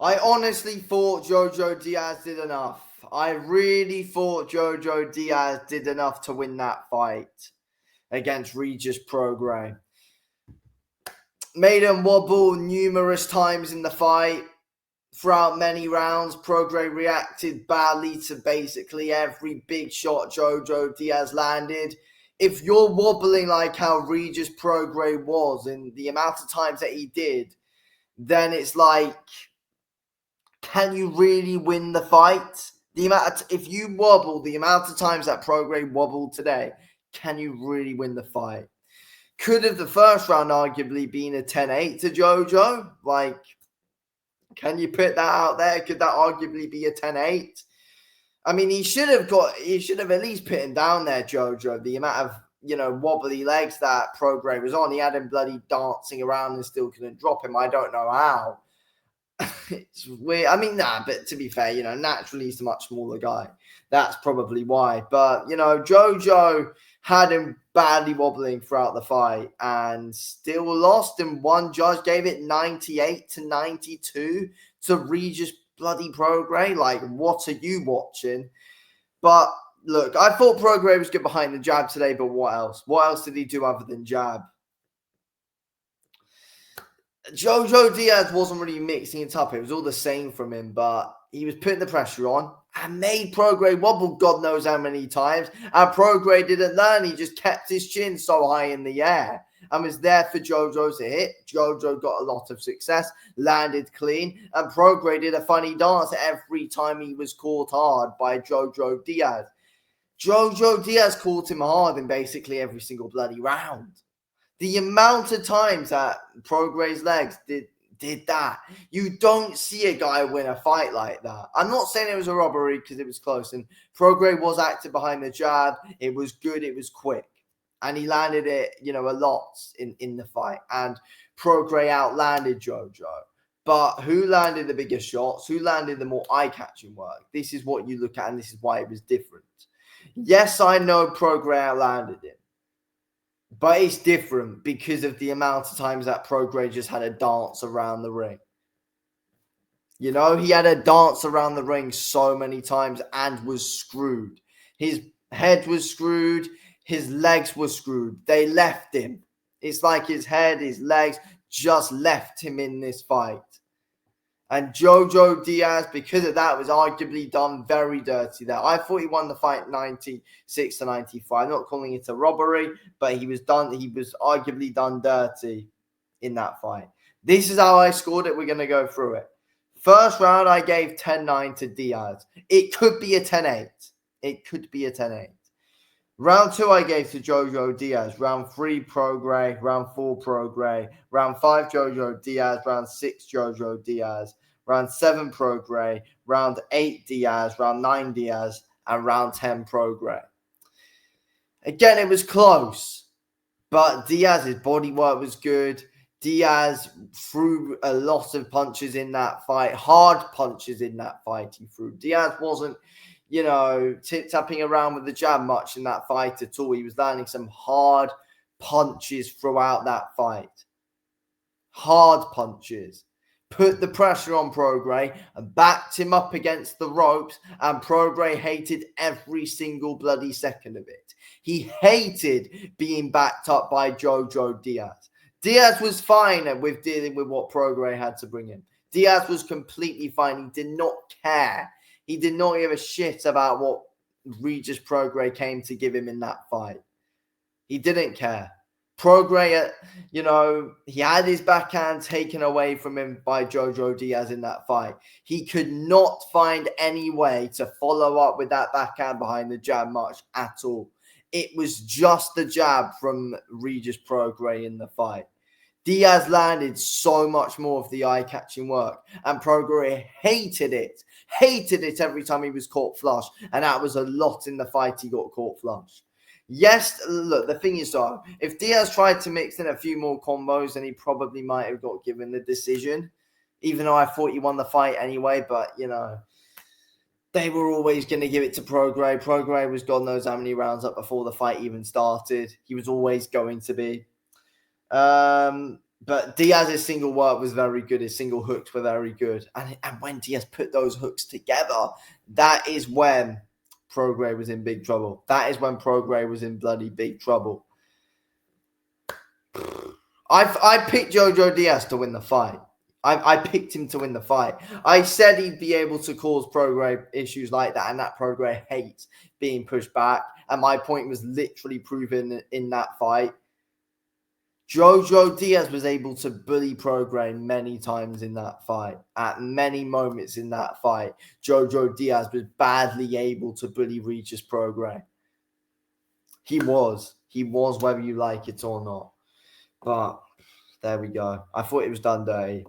I honestly thought Jojo Diaz did enough. I really thought Jojo Diaz did enough to win that fight against Regis Prograis. Made him wobble numerous times in the fight. Throughout many rounds, Prograis reacted badly to basically every big shot Jojo Diaz landed. If you're wobbling like how Regis Prograis was in the amount of times that he did, then it's like, can you really win the fight? If you wobble the amount of times that Prograis wobbled today, can you really win the fight? Could have the first round arguably been a 10-8 to Jojo? Like, can you put that out there? Could that arguably be a 10-8? I mean, he should have at least put him down there, Jojo. The amount of, wobbly legs that Prograis was on. He had him bloody dancing around and still couldn't drop him. I don't know how. It's weird. I mean, but to be fair, naturally he's a much smaller guy. That's probably why. But, Jojo had him badly wobbling throughout the fight and still lost. And one judge gave it 98-92 to Regis bloody Prograis. Like, what are you watching? But look, I thought Prograis was good behind the jab today, but what else? What else did he do other than jab? Jojo Diaz wasn't really mixing it up. It was all the same from him, but he was putting the pressure on and made Prograis wobble God knows how many times. And Prograis didn't learn. He just kept his chin so high in the air and was there for Jojo to hit. Jojo got a lot of success, landed clean, and Prograis did a funny dance every time he was caught hard by Jojo Diaz. Jojo Diaz caught him hard in basically every single bloody round. The amount of times that Prograis' legs did that. You don't see a guy win a fight like that. I'm not saying it was a robbery because it was close. And Prograis was active behind the jab. It was good. It was quick. And he landed it, a lot in the fight. And Prograis outlanded Jojo. But who landed the biggest shots? Who landed the more eye-catching work? This is what you look at, and this is why it was different. Yes, I know Prograis outlanded him. But it's different because of the amount of times that Prograis just had a dance around the ring. He had a dance around the ring so many times and was screwed. His head was screwed. His legs were screwed. They left him. It's like his head, his legs just left him in this fight. And Jojo Diaz, because of that, was arguably done very dirty there. I thought he won the fight 96-95. I'm not calling it a robbery, but he was arguably done dirty in that fight. This is how I scored it. We're going to go through it. First round, I gave 10-9 to Diaz. It could be a 10-8. It could be a 10-8. Round 2, I gave to Jojo Diaz. Round 3, Prograis. Round 4, Prograis. Round 5, Jojo Diaz. Round 6, Jojo Diaz. Round 7, Prograis. Round 8, Diaz. Round 9, Diaz. And round 10, Prograis. Again, it was close. But Diaz's body work was good. Diaz threw a lot of punches in that fight. Hard punches in that fight he threw. Diaz wasn't tip-tapping around with the jab much in that fight at all. He was landing some hard punches throughout that fight. Hard punches. Put the pressure on Prograis and backed him up against the ropes, and Prograis hated every single bloody second of it. He hated being backed up by Jojo Diaz. Diaz was fine with dealing with what Prograis had to bring him. Diaz was completely fine. He did not care. He did not give a shit about what Regis Prograis came to give him in that fight. He didn't care. Prograis, he had his backhand taken away from him by Jojo Diaz in that fight. He could not find any way to follow up with that backhand behind the jab much at all. It was just the jab from Regis Prograis in the fight. Diaz landed so much more of the eye-catching work, and Prograis hated it every time he was caught flush, and that was a lot in the fight he got caught flush. Yes, look, the thing is, though, if Diaz tried to mix in a few more combos, then he probably might have got given the decision, even though I thought he won the fight anyway, but, they were always going to give it to Prograis. Prograis was God knows how many rounds up before the fight even started. He was always going to be. But Diaz's single work was very good. His single hooks were very good. And when Diaz put those hooks together, that is when Prograis was in big trouble. That is when Prograis was in bloody big trouble. I picked Jojo Diaz to win the fight. I picked him to win the fight. I said he'd be able to cause Prograis issues like that, and that Prograis hates being pushed back. And my point was literally proven in that fight. Jojo Diaz was able to bully Prograis many times in that fight. At many moments in that fight, Jojo Diaz was badly able to bully Regis Prograis. He was, whether you like it or not. But there we go. I thought it was done dirty.